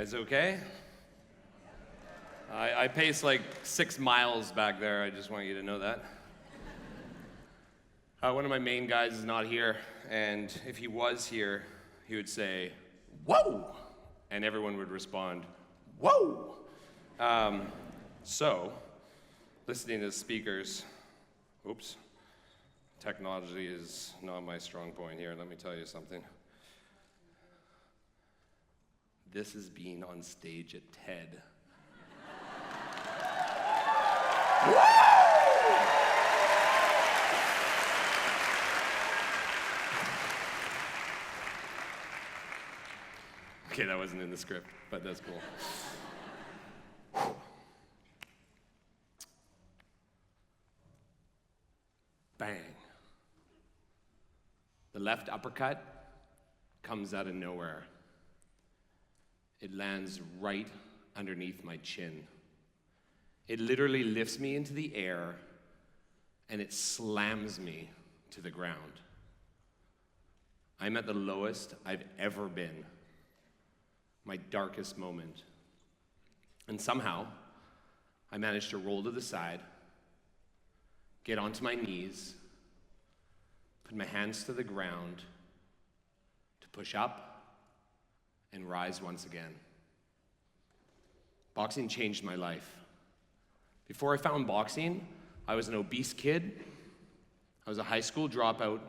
guys okay? I paced like 6 miles back there. I just want you to know that. One of my main guys is not here, and if he was here, he would say, "Whoa!" and everyone would respond, "Whoa!" So, listening to the speakers, technology is not my strong point here. Let me tell you something. This is being on stage at TED. Okay, that wasn't in the script, but that's cool. Bang. The left uppercut comes out of nowhere. It lands right underneath my chin. It literally lifts me into the air, and it slams me to the ground. I'm at the lowest I've ever been, my darkest moment. And somehow, I managed to roll to the side, get onto my knees, put my hands to the ground, to push up and rise once again. Boxing changed my life. Before I found boxing, I was an obese kid, I was a high school dropout,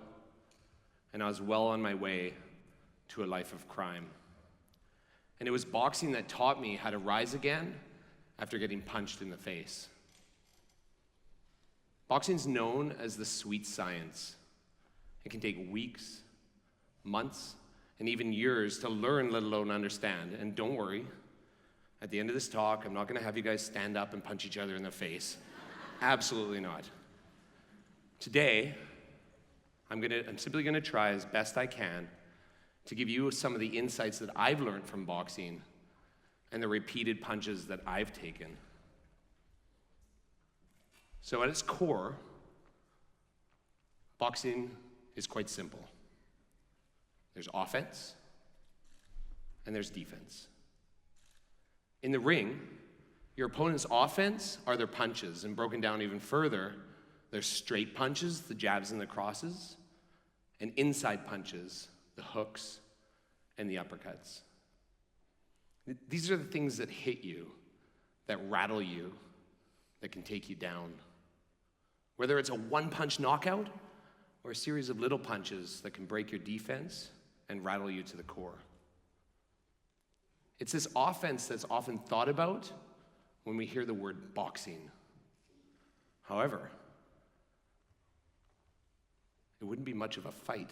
and I was well on my way to a life of crime. And it was boxing that taught me how to rise again after getting punched in the face. Boxing's known as the sweet science. It can take weeks, months, and even years to learn, let alone understand. And don't worry, at the end of this talk, I'm not going to have you guys stand up and punch each other in the face. Absolutely not. Today, I'm simply going to try as best I can to give you some of the insights that I've learned from boxing and the repeated punches that I've taken. So at its core, boxing is quite simple. There's offense and there's defense. In the ring, your opponent's offense are their punches, and broken down even further, there's straight punches, the jabs and the crosses, and inside punches, the hooks and the uppercuts. These are the things that hit you, that rattle you, that can take you down. Whether it's a one-punch knockout or a series of little punches that can break your defense and rattle you to the core. It's this offense that's often thought about when we hear the word boxing. However, it wouldn't be much of a fight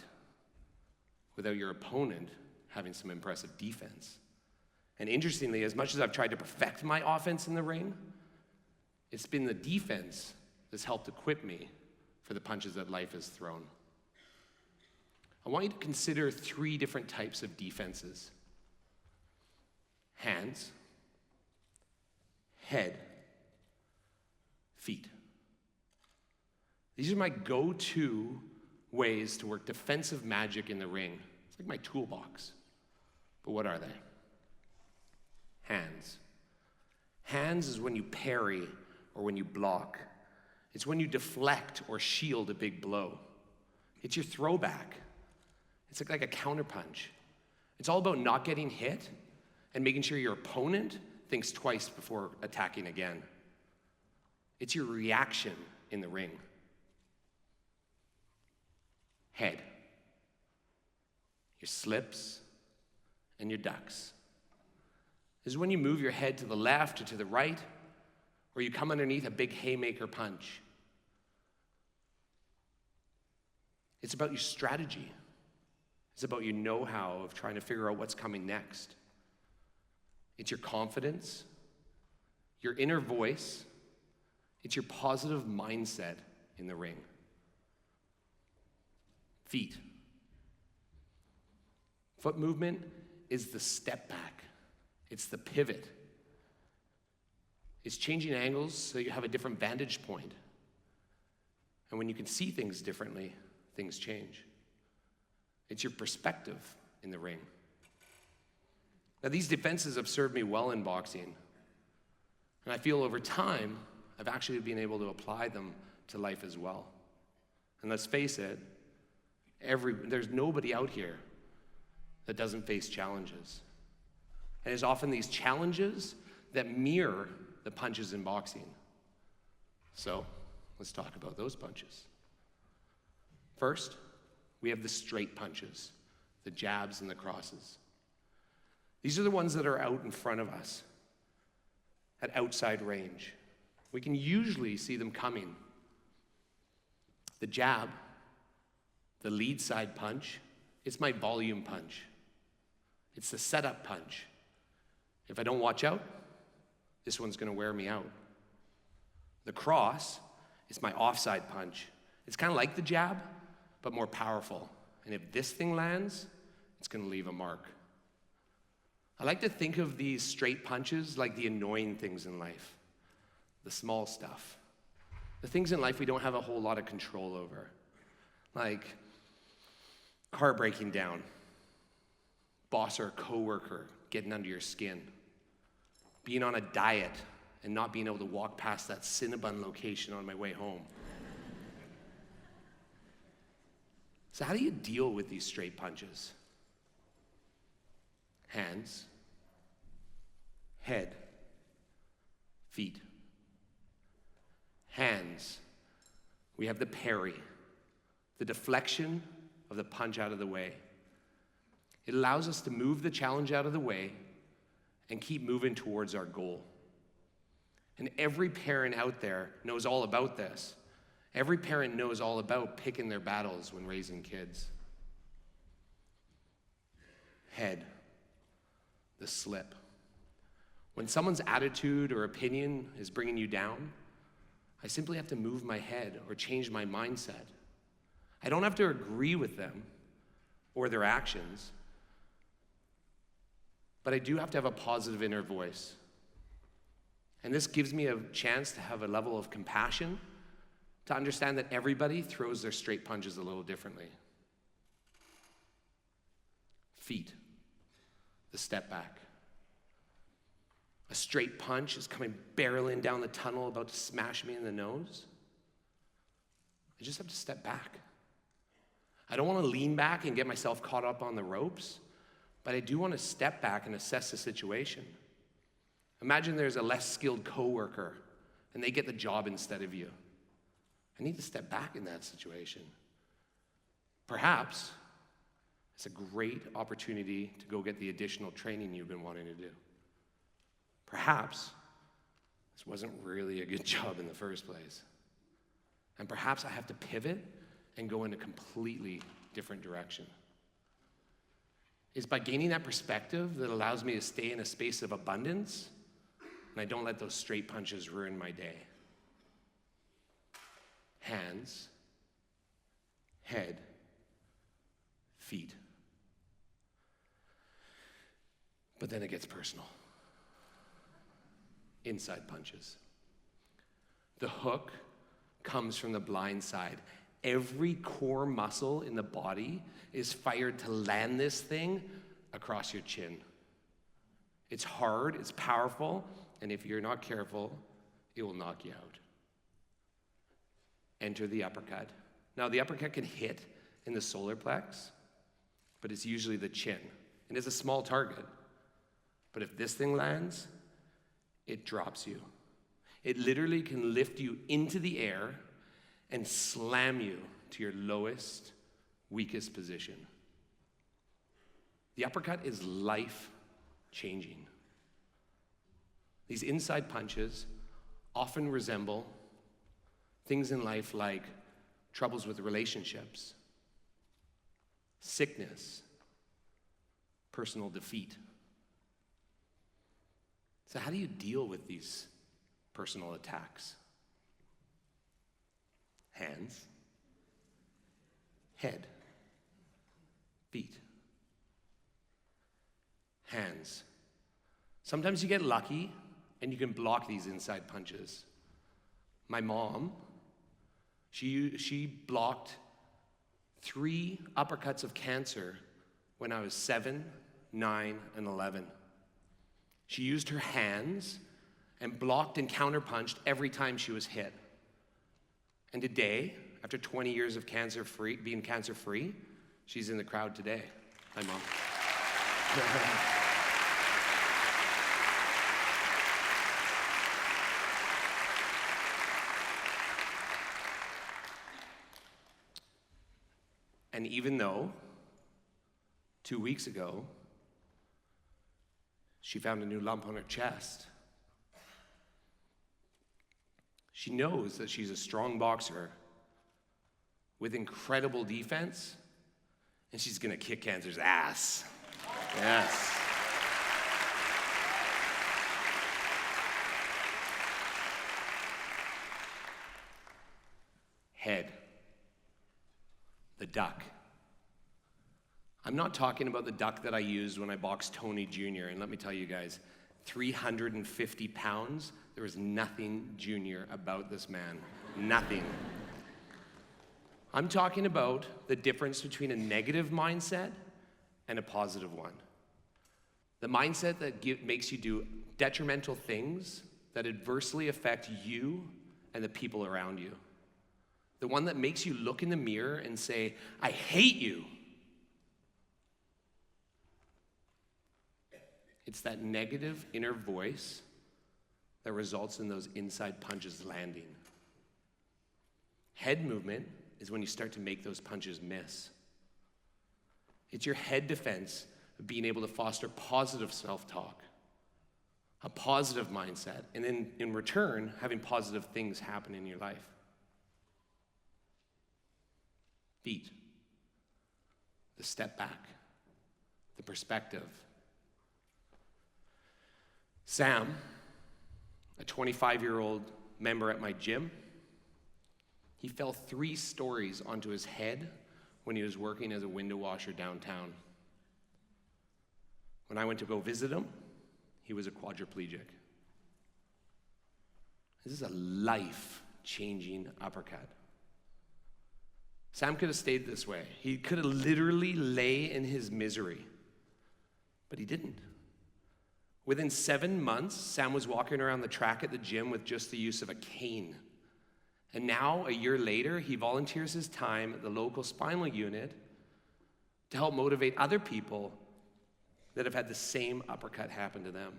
without your opponent having some impressive defense. And interestingly, as much as I've tried to perfect my offense in the ring, it's been the defense that's helped equip me for the punches that life has thrown. I want you to consider 3 different types of defenses: hands, head, feet. These are my go-to ways to work defensive magic in the ring. It's like my toolbox. But what are they? Hands. Hands is when you parry or when you block. It's when you deflect or shield a big blow. It's your throwback. It's like a counterpunch. It's all about not getting hit and making sure your opponent thinks twice before attacking again. It's your reaction in the ring. Head. Your slips and your ducks. This is when you move your head to the left or to the right, or you come underneath a big haymaker punch. It's about your strategy. It's about your know-how of trying to figure out what's coming next. It's your confidence, your inner voice. It's your positive mindset in the ring. Feet. Foot movement is the step back. It's the pivot. It's changing angles so you have a different vantage point. And when you can see things differently, things change. It's your perspective in the ring. Now, these defenses have served me well in boxing. And I feel over time, I've actually been able to apply them to life as well. And let's face it, there's nobody out here that doesn't face challenges. And it's often these challenges that mirror the punches in boxing. So, let's talk about those punches. First, we have the straight punches, the jabs and the crosses. These are the ones that are out in front of us, at outside range. We can usually see them coming. The jab, the lead side punch, it's my volume punch. It's the setup punch. If I don't watch out, this one's gonna wear me out. The cross is my offside punch. It's kind of like the jab, but more powerful. And if this thing lands, it's gonna leave a mark. I like to think of these straight punches like the annoying things in life, the small stuff. The things in life we don't have a whole lot of control over, like car breaking down, boss or coworker getting under your skin, being on a diet and not being able to walk past that Cinnabon location on my way home. So how do you deal with these straight punches? Hands, head, feet. Hands, we have the parry, the deflection of the punch out of the way. It allows us to move the challenge out of the way and keep moving towards our goal. And every parent out there knows all about this. Every parent knows all about picking their battles when raising kids. Head, the slip. When someone's attitude or opinion is bringing you down, I simply have to move my head or change my mindset. I don't have to agree with them or their actions, but I do have to have a positive inner voice. And this gives me a chance to have a level of compassion, to understand that everybody throws their straight punches a little differently. Feet, the step back. A straight punch is coming barreling down the tunnel, about to smash me in the nose. I just have to step back. I don't want to lean back and get myself caught up on the ropes, but I do want to step back and assess the situation. Imagine there's a less skilled coworker and they get the job instead of you. I need to step back in that situation. Perhaps it's a great opportunity to go get the additional training you've been wanting to do. Perhaps this wasn't really a good job in the first place. And perhaps I have to pivot and go in a completely different direction. It's by gaining that perspective that allows me to stay in a space of abundance, and I don't let those straight punches ruin my day. Hands, head, feet. But then it gets personal. Inside punches. The hook comes from the blind side. Every core muscle in the body is fired to land this thing across your chin. It's hard, it's powerful, and if you're not careful, it will knock you out. Enter the uppercut. Now, the uppercut can hit in the solar plex, but it's usually the chin. And it's a small target. But if this thing lands, it drops you. It literally can lift you into the air and slam you to your lowest, weakest position. The uppercut is life-changing. These inside punches often resemble things in life like troubles with relationships, sickness, personal defeat. So how do you deal with these personal attacks? Hands, head, feet. Hands. Sometimes you get lucky and you can block these inside punches. My mom, she blocked 3 uppercuts of cancer when I was 7, 9, and 11. She used her hands and blocked and counterpunched every time she was hit. And today, after 20 years of being cancer-free, she's in the crowd today. Hi, Mom. And even though 2 weeks ago, she found a new lump on her chest, she knows that she's a strong boxer with incredible defense, and she's gonna kick cancer's ass. Yes. Head. The duck. I'm not talking about the duck that I used when I boxed Tony Jr., and let me tell you guys, 350 pounds, there was nothing junior about this man. Nothing. I'm talking about the difference between a negative mindset and a positive one. The mindset that makes you do detrimental things that adversely affect you and the people around you. The one that makes you look in the mirror and say, I hate you. It's that negative inner voice that results in those inside punches landing. Head movement is when you start to make those punches miss. It's your head defense of being able to foster positive self-talk, a positive mindset, and then in return, having positive things happen in your life. Feet, the step back, the perspective. Sam, a 25-year-old member at my gym, he fell 3 stories onto his head when he was working as a window washer downtown. When I went to go visit him, he was a quadriplegic. This is a life-changing uppercut. Sam could have stayed this way. He could have literally lay in his misery, but he didn't. Within 7 months, Sam was walking around the track at the gym with just the use of a cane. And now, a year later, he volunteers his time at the local spinal unit to help motivate other people that have had the same uppercut happen to them.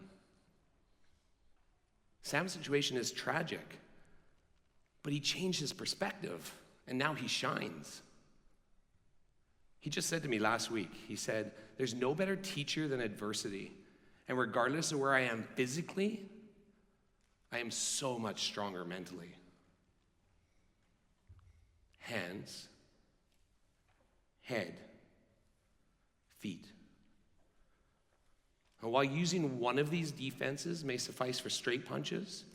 Sam's situation is tragic, but he changed his perspective, and now he shines. He just said to me last week, he said, there's no better teacher than adversity. And regardless of where I am physically, I am so much stronger mentally. Hands, head, feet. And while using one of these defenses may suffice for straight punches,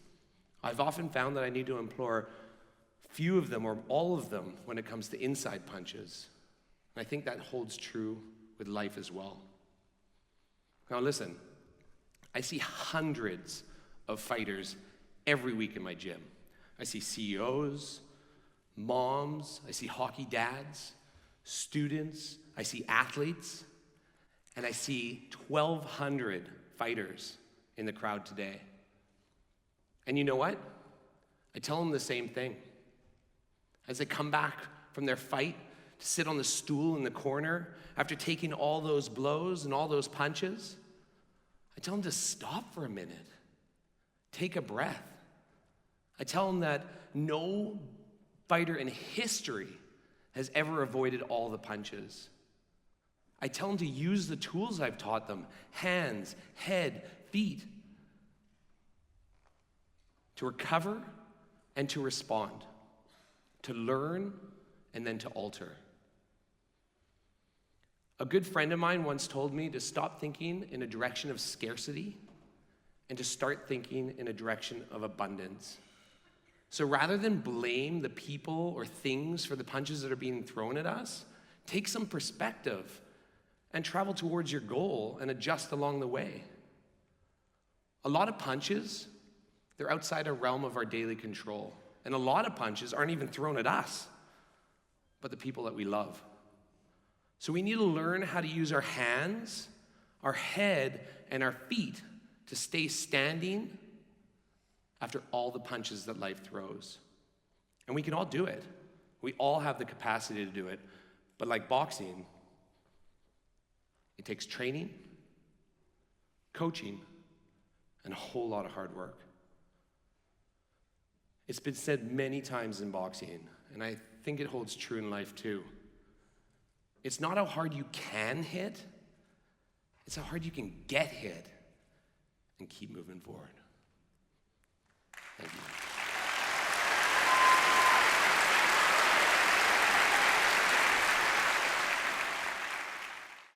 I've often found that I need to employ few of them or all of them when it comes to inside punches. And I think that holds true with life as well. Now listen, I see hundreds of fighters every week in my gym. I see CEOs, moms, I see hockey dads, students, I see athletes, and I see 1,200 fighters in the crowd today. And you know what? I tell them the same thing. As they come back from their fight to sit on the stool in the corner after taking all those blows and all those punches, I tell them to stop for a minute, take a breath. I tell them that no fighter in history has ever avoided all the punches. I tell them to use the tools I've taught them, hands, head, feet, to recover and to respond, to learn and then to alter. A good friend of mine once told me to stop thinking in a direction of scarcity and to start thinking in a direction of abundance. So rather than blame the people or things for the punches that are being thrown at us, take some perspective and travel towards your goal and adjust along the way. A lot of punches, they're outside a realm of our daily control. And a lot of punches aren't even thrown at us, but the people that we love. So we need to learn how to use our hands, our head, and our feet to stay standing after all the punches that life throws. And we can all do it. We all have the capacity to do it. But like boxing, it takes training, coaching, and a whole lot of hard work. It's been said many times in boxing, and I think it holds true in life too. It's not how hard you can hit, it's how hard you can get hit and keep moving forward. Thank you.